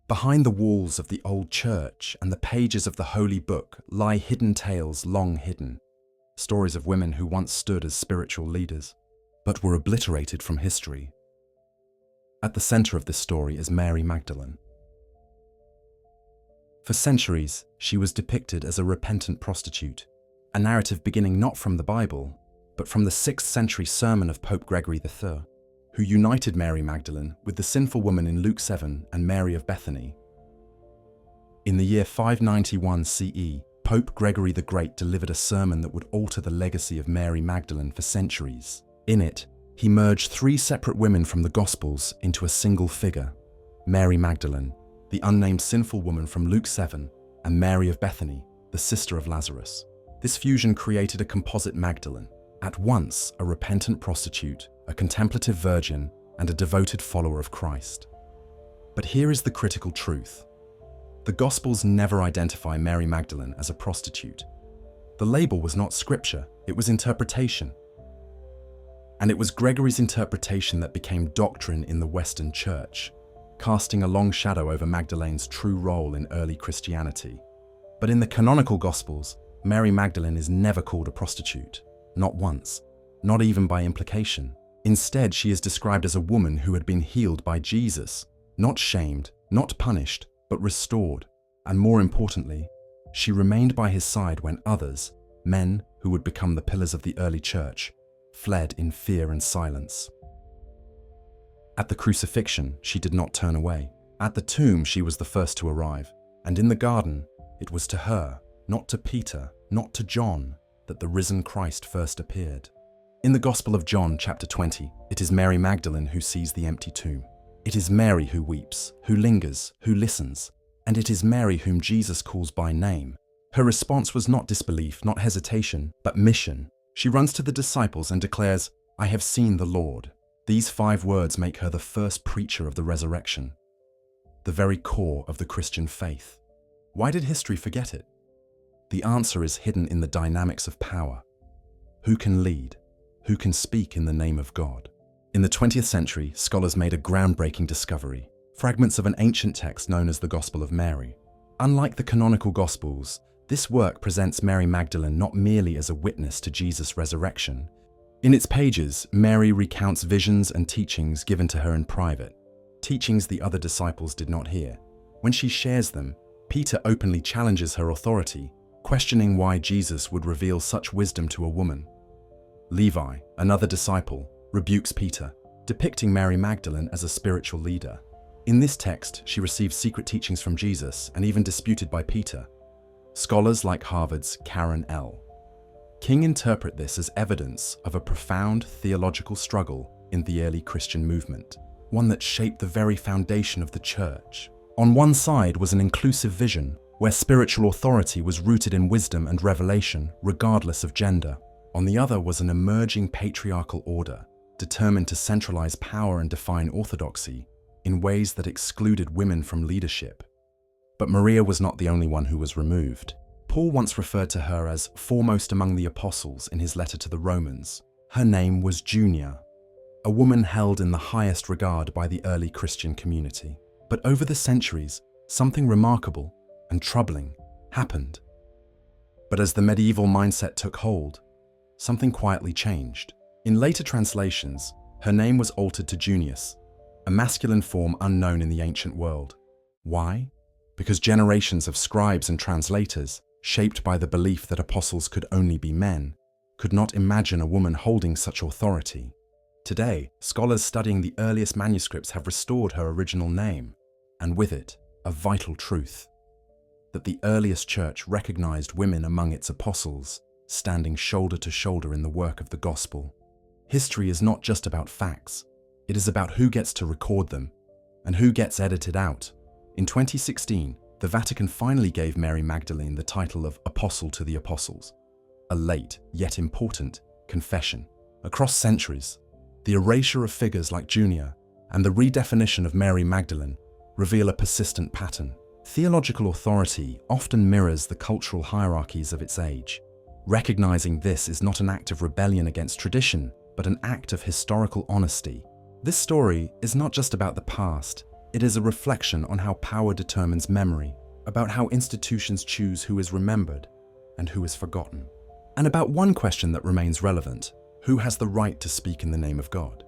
Behind the walls of the old church and the pages of the holy book lie hidden tales long hidden, stories of women who once stood as spiritual leaders, but were obliterated from history. At the center of this story is Mary Magdalene. For centuries, she was depicted as a repentant prostitute, a narrative beginning not from the Bible, but from the 6th century sermon of Pope Gregory III, who united Mary Magdalene with the sinful woman in Luke 7 and Mary of Bethany. In the year 591 CE, Pope Gregory the Great delivered a sermon that would alter the legacy of Mary Magdalene for centuries. In it, he merged 3 separate women from the Gospels into a single figure: Mary Magdalene, the unnamed sinful woman from Luke 7, and Mary of Bethany, the sister of Lazarus. This fusion created a composite Magdalene, at once a repentant prostitute, a contemplative virgin, and a devoted follower of Christ. But here is the critical truth. The Gospels never identify Mary Magdalene as a prostitute. The label was not scripture, it was interpretation. And it was Gregory's interpretation that became doctrine in the Western Church, casting a long shadow over Magdalene's true role in early Christianity. But in the canonical Gospels, Mary Magdalene is never called a prostitute, not once, not even by implication. Instead, she is described as a woman who had been healed by Jesus, not shamed, not punished, but restored. And more importantly, she remained by his side when others, men who would become the pillars of the early church, fled in fear and silence. At the crucifixion, she did not turn away. At the tomb, she was the first to arrive. And in the garden, it was to her, not to Peter, not to John, that the risen Christ first appeared. In the Gospel of John, chapter 20, it is Mary Magdalene who sees the empty tomb. It is Mary who weeps, who lingers, who listens, and it is Mary whom Jesus calls by name. Her response was not disbelief, not hesitation, but mission. She runs to the disciples and declares, "I have seen the Lord." These 5 words make her the first preacher of the resurrection, the very core of the Christian faith. Why did history forget it? The answer is hidden in the dynamics of power. Who can lead? Who can speak in the name of God? In the 20th century, scholars made a groundbreaking discovery: fragments of an ancient text known as the Gospel of Mary. Unlike the canonical Gospels, this work presents Mary Magdalene not merely as a witness to Jesus' resurrection. In its pages, Mary recounts visions and teachings given to her in private, teachings the other disciples did not hear. When she shares them, Peter openly challenges her authority, questioning why Jesus would reveal such wisdom to a woman. Levi, another disciple, rebukes Peter, depicting Mary Magdalene as a spiritual leader. In this text, she receives secret teachings from Jesus and even disputed by Peter. Scholars like Harvard's Karen L. King interpret this as evidence of a profound theological struggle in the early Christian movement, one that shaped the very foundation of the church. On one side was an inclusive vision, where spiritual authority was rooted in wisdom and revelation, regardless of gender. On the other was an emerging patriarchal order, determined to centralize power and define orthodoxy in ways that excluded women from leadership. But Maria was not the only one who was removed. Paul once referred to her as foremost among the apostles in his letter to the Romans. Her name was Junia, a woman held in the highest regard by the early Christian community. But over the centuries, something remarkable and troubling happened. But as the medieval mindset took hold, something quietly changed. In later translations, her name was altered to Junius, a masculine form unknown in the ancient world. Why? Because generations of scribes and translators, shaped by the belief that apostles could only be men, could not imagine a woman holding such authority. Today, scholars studying the earliest manuscripts have restored her original name, and with it, a vital truth: that the earliest church recognized women among its apostles, standing shoulder to shoulder in the work of the gospel. History is not just about facts, it is about who gets to record them and who gets edited out. In 2016, the Vatican finally gave Mary Magdalene the title of Apostle to the Apostles, a late, yet important, confession. Across centuries, the erasure of figures like Junia and the redefinition of Mary Magdalene reveal a persistent pattern. Theological authority often mirrors the cultural hierarchies of its age. Recognizing this is not an act of rebellion against tradition, but an act of historical honesty. This story is not just about the past, It is a reflection on how power determines memory, about how institutions choose who is remembered and who is forgotten, and about one question that remains relevant: who has the right to speak in the name of God?